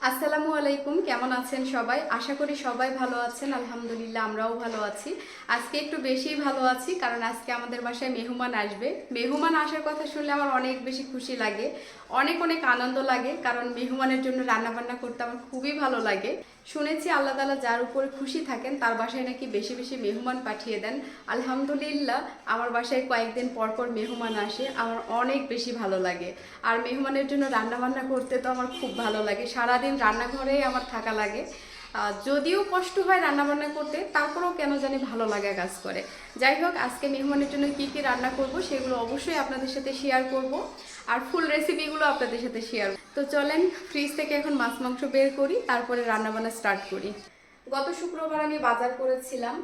আসসালামু আলাইকুম, কেমন আছেন সবাই? আশা করি সবাই ভালো আছেন। আলহামদুলিল্লাহ আমরাও ভালো আছি। আজকে একটু বেশিই ভালো আছি, কারণ আজকে আমাদের বাসায় মেহমান আসবে। মেহমান আসার কথা শুনলে আমার অনেক বেশি খুশি লাগে, অনেক অনেক আনন্দ লাগে, কারণ মেহমানের জন্য রান্না বান্না করতে আমার খুবই ভালো লাগে। শুনেছি আল্লাহ তাআলা যার উপরে খুশি থাকেন তার বাসায় নাকি বেশি বেশি মেহমান পাঠিয়ে দেন। আলহামদুলিল্লাহ আমার বাসায় কয়েকদিন পর পর মেহমান আসে, আমার অনেক বেশি ভালো লাগে। আর মেহমানের জন্য রান্না বান্না করতে তো আমার খুব ভালো লাগে, সারাদিন রান্নাঘরেই আমার থাকা লাগে। যদিও কষ্ট হয় রান্না বান্না করতে, তারপরেও কেন জানি ভালো লাগা কাজ করে। যাই হোক, আজকে মেহমানের জন্য কি কি রান্না করব সেগুলো অবশ্যই আপনাদের সাথে শেয়ার করব, আর ফুল রেসিপিগুলো আপনাদের সাথে শেয়ার। তো চলেন ফ্রিজ থেকে এখন মাছ মাংস বের করি, তারপরে রান্না বান্না স্টার্ট করি। গত শুক্রবার আমি বাজার করেছিলাম,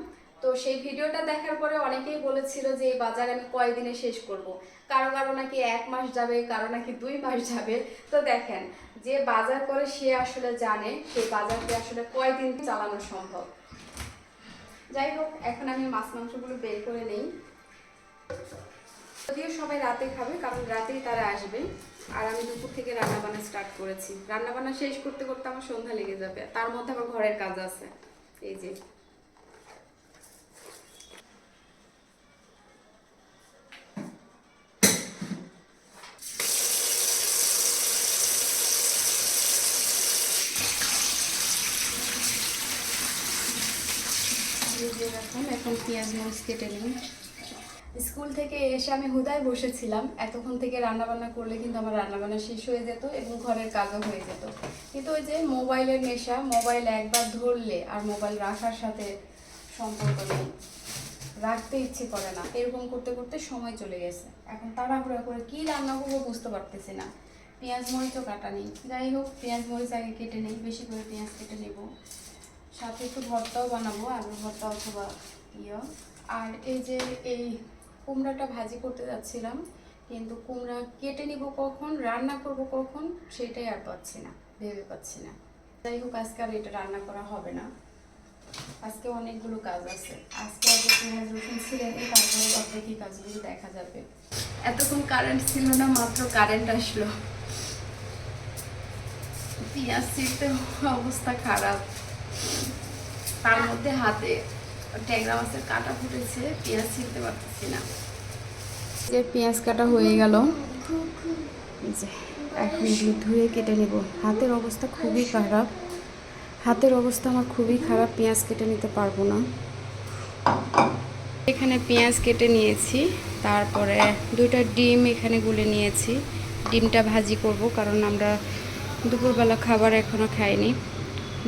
তো সেই ভিডিওটা দেখার পরে অনেকেই বলেছিল যে এই বাজার আমি কয়দিনে শেষ করব। কারো কারো নাকি 1 মাস যাবে, কারো নাকি 2 মাস যাবে। তো দেখেন, যে বাজার করে সে আসলে জানে সেই বাজারকে আসলে কয়দিন চালানো সম্ভব। যাই হোক, এখন আমি মাছ মাংসগুলো বের করে নেই। যদিও সবাই রাতে খাবে, কারণ রাতেই তারা আসবে। আর আমি দুপুর থেকে রান্না বান্না স্টার্ট করেছি। রান্না বান্না শেষ করতে করতে আমার সন্ধ্যা লেগে যাবে, তার মধ্যে আবার ঘরের কাজ আছে। এই যে এখন পেঁয়াজ মরিচ কেটে নিই। স্কুল থেকে এসে আমি হুদায় বসেছিলাম, এতক্ষণ থেকে রান্না বান্না করলে কিন্তু আমার রান্না বান্না শেষ হয়ে যেত এবং ঘরের কাজও হয়ে যেত। কিন্তু ওই যে মোবাইলের নেশা, মোবাইল একবার ধরলে আর মোবাইল রাখার সাথে সম্পর্ক নেই, রাখতে ইচ্ছে করে না। এরকম করতে করতে সময় চলে গেছে। এখন তাড়াহুড়া করে কি রান্না করবো বুঝতে পারতেছি না। পেঁয়াজ মরিচও কাটা নেই। যাই হোক, পেঁয়াজ মরিচ আগে কেটে নেই, বেশি করে পেঁয়াজ কেটে নেব। সাথে একটু ভর্তাও বানাবো, আলুর ভর্তা অথবা ইয়ে। আর এই যে এই কুমড়াটা ভাজি করতে যাচ্ছিলাম, কিন্তু কুমড়া কেটে নিব কখন, রান্না করব কখন, সেটাই আর পাচ্ছি না, ভেবে পাচ্ছি না। যাই হোক, আজকে আর এটা রান্না করা হবে না। আজকে অনেকগুলো কাজ আছে। আজকে আগে পেঁয়াজ রসুন ছিলেন, তারপরে বাকি কাজগুলো দেখা যাবে। এতক্ষণ কারেন্ট ছিল না, মাত্র কারেন্ট আসলো। পেঁয়াজ ছিঁড়তে অবস্থা খারাপ, তার মধ্যে হাতে ট্যাংরা মাছের কাটা ফুটেছে, পেঁয়াজ ছিঁড়তে পারতেছি না। যে পেঁয়াজ কাটা হয়ে গেল, যে এখন এগুলো ধুয়ে কেটে নেব। হাতের অবস্থা খুবই খারাপ, হাতের অবস্থা আমার খুবই খারাপ, পেঁয়াজ কেটে নিতে পারবো না। এখানে পেঁয়াজ কেটে নিয়েছি, তারপরে 2টা ডিম এখানে গুলে নিয়েছি। ডিমটা ভাজি করব, কারণ আমরা দুপুরবেলা খাবার এখনও খাইনি,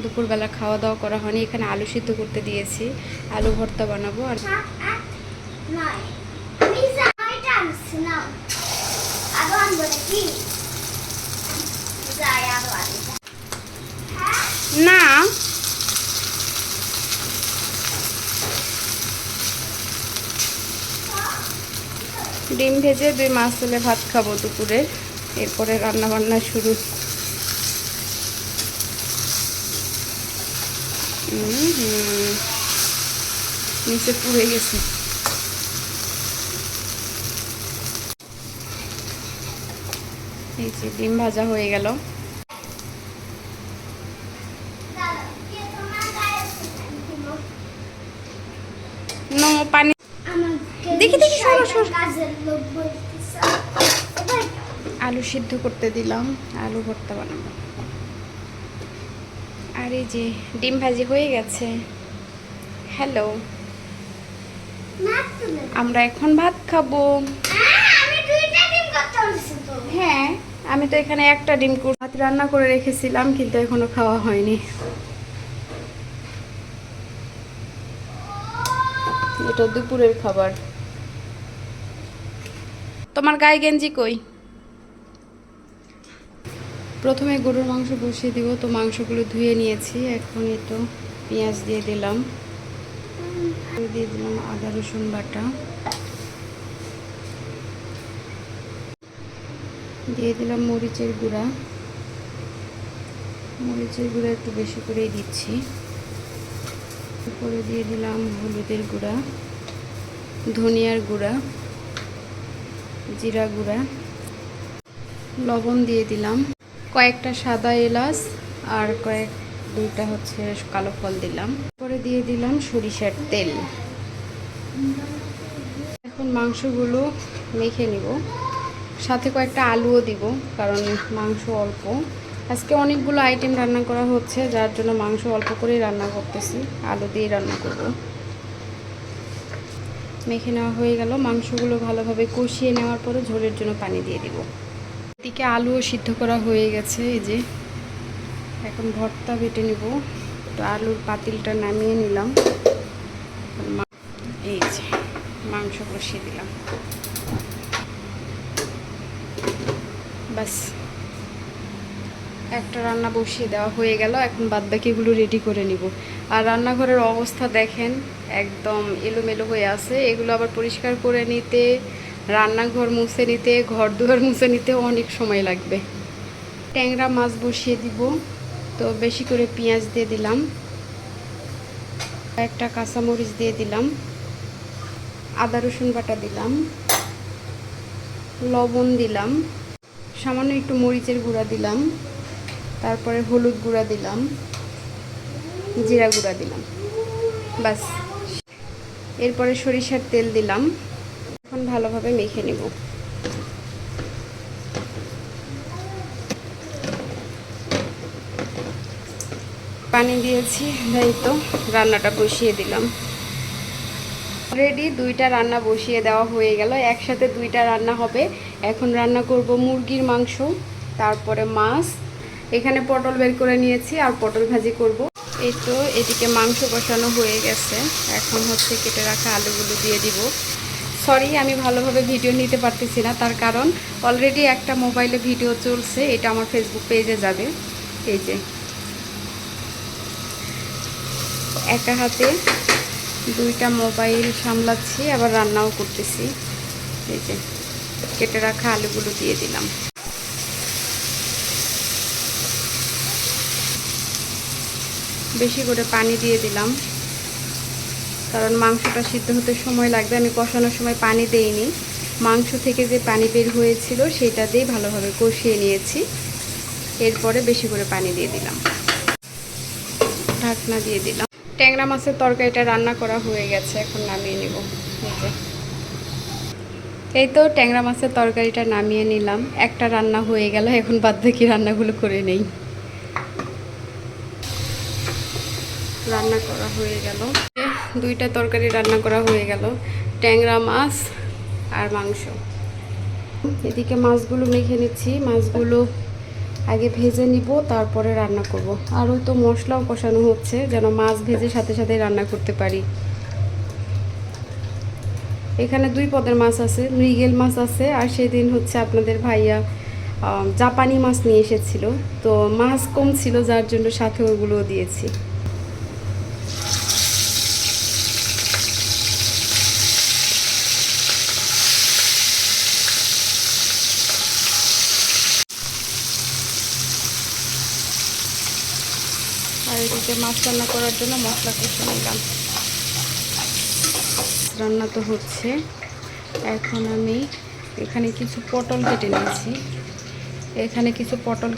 দুপুরবেলা খাওয়া দাওয়া করা হয়নি। এখানে আলু সিদ্ধ করতে দিয়েছি, আলু ভর্তা বানাবো। আর না, ডিম ভেজে 2 মাছ তুলে ভাত খাবো দুপুরে, এরপরে রান্না বান্না শুরু। নিচে পুড়ে গেছে। এই যে ডিম ভাজা হয়ে গেল। পানি দেখি দেখি, আলু সিদ্ধ করতে দিলাম, আলু ভর্তা বানাবো। আর এই যে ডিম ভাজি হয়ে গেছে। হ্যালো, আমরা এখন ভাত খাবো। হ্যাঁ, আমি তো এখানে একটা ডিম ভাত রান্না করে রেখেছিলাম, কিন্তু এখনো খাওয়া হয়নি। এটা দুপুরের খাবার। তোমার গায়ে গেঞ্জি কই? প্রথমে গরুর মাংস বসিয়ে দিব, তো মাংসগুলো ধুয়ে নিয়েছি। এখন একটু পেঁয়াজ দিয়ে দিলাম, দিয়ে দিলাম আদা রসুন বাটা, দিয়ে দিলাম মরিচের গুঁড়া। মরিচের গুঁড়া একটু বেশি করেই দিচ্ছি। উপরে দিয়ে দিলাম হলুদের গুঁড়া, ধনিয়ার গুঁড়া, জিরা গুঁড়া, লবণ দিয়ে দিলাম, কয়েকটা সাদা এলাচ আর দুইটা হচ্ছে কালো ফল দিলাম, পরে দিয়ে দিলাম সরিষার তেল। এখন মাংসগুলো মেখে নিব, সাথে কয়েকটা আলুও দিব কারণ মাংস অল্প। আজকে অনেকগুলো আইটেম রান্না করা হচ্ছে, যার জন্য মাংস অল্প করেই রান্না করতেছি, আলু দিয়ে রান্না করব। মেখে নেওয়া হয়ে গেল, মাংসগুলো ভালোভাবে কষিয়ে নেওয়ার পরে ঝোলের জন্য পানি দিয়ে দিব। এদিকে আলুও সিদ্ধ করা হয়ে গেছে, এই যে এখন ভর্তা বেটে নিব। তো আলুর পাতিলটা নামিয়ে নিলাম, এই যে মাংস কষিয়ে দিলাম। বাস একটা রান্না বসিয়ে দেওয়া হয়ে গেল, এখন বাদবাকিগুলো রেডি করে নিব। আর রান্নাঘরের অবস্থা দেখেন, একদম এলোমেলো হয়ে আছে। এগুলো আবার পরিষ্কার করে নিতে, রান্নাঘর মুছে নিতে, ঘর দুয়ার মুছে নিতে অনেক সময় লাগবে। ট্যাংরা মাছ বসিয়ে দিব, তো বেশি করে পেঁয়াজ দিয়ে দিলাম, একটা কাঁচামরিচ দিয়ে দিলাম, আদা রসুন বাটা দিলাম, লবণ দিলাম, সামান্য একটু মরিচের গুঁড়া দিলাম, তারপরে হলুদ গুঁড়া দিলাম, জিরা গুঁড়া দিলাম। বাস, এরপরে সরিষার তেল দিলাম। এখন ভালোভাবে মেখে নেব। পানি দিয়েছি, তাই তো রান্নাটা বসিয়ে দিলাম। অলরেডি দুইটা রান্না বসিয়ে দেওয়া হয়ে গেল, একসাথে দুইটা রান্না হবে। এখন রান্না করব মুরগির মাংস, তারপরে মাছ। এখানে পটল বের করে নিয়েছি আর পটল ভাজি করব। এই তো এদিকে মাংস কষানো হয়ে গেছে, এখন হচ্ছে কেটে রাখা আলুগুলো দিয়ে দিব। সরি, আমি ভালোভাবে ভিডিও নিতে পারতেছি না, তার কারণ অলরেডি একটা মোবাইলে ভিডিও চলছে, এটা আমার ফেসবুক পেজে যাবে। এই যে একা হাতে দুইটা মোবাইল সামলাচ্ছি, আবার রান্নাও করতেছি। এই যে কেটে রাখা আলুগুলো দিয়ে দিলাম। বেশি করে পানি দিয়ে দিলাম, কারণ মাংসটা সিদ্ধ হতে সময় লাগবে। আমি কষানোর সময় পানি দেইনি, মাংস থেকে যে পানি বের হয়েছিল সেটা দিয়ে ভালোভাবে কষিয়ে নিয়েছি। এরপরে বেশি করে পানি দিয়ে দিলাম, ঢাকনা দিয়ে দিলাম। ট্যাংরা মাছের তরকারিটা রান্না করা হয়ে গেছে, এখন নামিয়ে নিব। এই তো ট্যাংরা মাছের তরকারিটা নামিয়ে নিলাম, একটা রান্না হয়ে গেল। এখন বাদবাকি রান্নাগুলো করে নেই। রান্না করা হয়ে গেল, দুইটা তরকারি রান্না করা হয়ে গেল, ট্যাংরা মাছ আর মাংস। এদিকে মাছগুলো মেখে নিচ্ছি, মাছগুলো আগে ভেজে নিব, তারপরে রান্না করব। আর ওই তো মশলাও কষানো হচ্ছে, যেন মাছ ভেজে সাথে সাথে রান্না করতে পারি। এখানে দুই পদের মাছ আছে, মৃগেল মাছ আছে, আর সেদিন হচ্ছে আপনাদের ভাইয়া জাপানি মাছ নিয়ে এসেছিল, তো মাছ কম ছিল, যার জন্য সাথে ওগুলোও দিয়েছি। আর এদিকে মাছ রান্না করার জন্য মশলা কষে নিলাম। রান্না তো হচ্ছে, এখন আমি এখানে কিছু পটল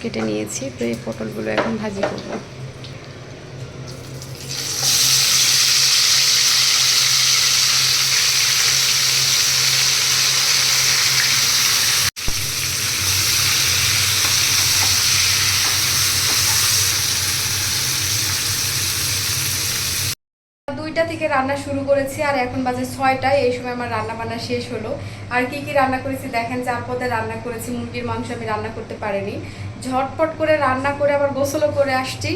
কেটে নিয়েছি, তো এই পটলগুলো এখন ভাজি করব। দুইটা থেকে রান্না শুরু করেছি, আর এখন বাজে 6টায়। এই সময় আমার রান্না বান্না শেষ হলো। আর কি কি রান্না করেছি দেখেন, 4 পদে রান্না করেছি। মুরগির মাংস আমি রান্না করতে পারিনি, ঝটপট করে রান্না করে আবার গোসলও করে আসছি।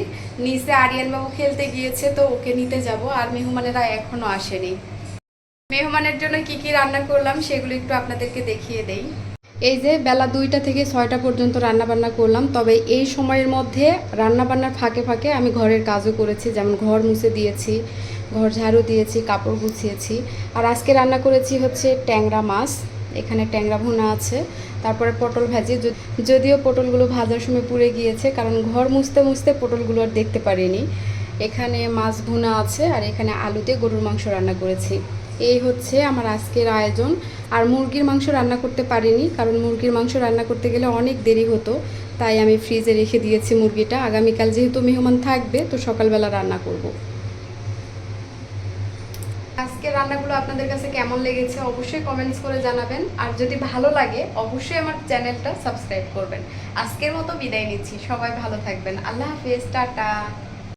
নিচে আরিয়ান বাবু খেলতে গিয়েছে, তো ওকে নিতে যাব। আর মেহমানেরা এখনো আসেনি। মেহমানের জন্য কি কি রান্না করলাম সেগুলো একটু আপনাদেরকে দেখিয়ে দেই। এই যে বেলা 2টা থেকে 6টা পর্যন্ত রান্না বান্না করলাম, তবে এই সময়ের মধ্যে রান্না বান্নার ফাঁকে ফাঁকে আমি ঘরের কাজও করেছি, যেমন ঘর মুছে দিয়েছি, ঘর ঝাড়ু দিয়েছি, কাপড় গুছিয়েছি। আর আজকে রান্না করেছি হচ্ছে ট্যাংরা মাছ, এখানে ট্যাংরা ভুনা আছে, তারপরে পটল ভাজি। যদিও পটলগুলো ভাজার সময় পুড়ে গিয়েছে, কারণ ঘর মুছতে মুছতে পটলগুলো আর দেখতে পারিনি। এখানে মাছ ভুনা আছে, আর এখানে আলু দিয়ে গরুর মাংস রান্না করেছি। এই হচ্ছে আমার আজকের আয়োজন। আর মুরগির মাংস রান্না করতে পারিনি, কারণ মুরগির মাংস রান্না করতে গেলে অনেক দেরি হতো, তাই আমি ফ্রিজে রেখে দিয়েছি মুরগিটা। আগামীকাল যেহেতু মেহমান থাকবে, তো সকালবেলা রান্না করব। আজকের রান্নাগুলো আপনাদের কাছে কেমন লেগেছে অবশ্যই কমেন্টস করে জানাবেন, আর যদি ভালো লাগে অবশ্যই আমার চ্যানেলটা সাবস্ক্রাইব করবেন। আজকের মতো বিদায় নিচ্ছি, সবাই ভালো থাকবেন, আল্লাহ হাফেজ, টাটা।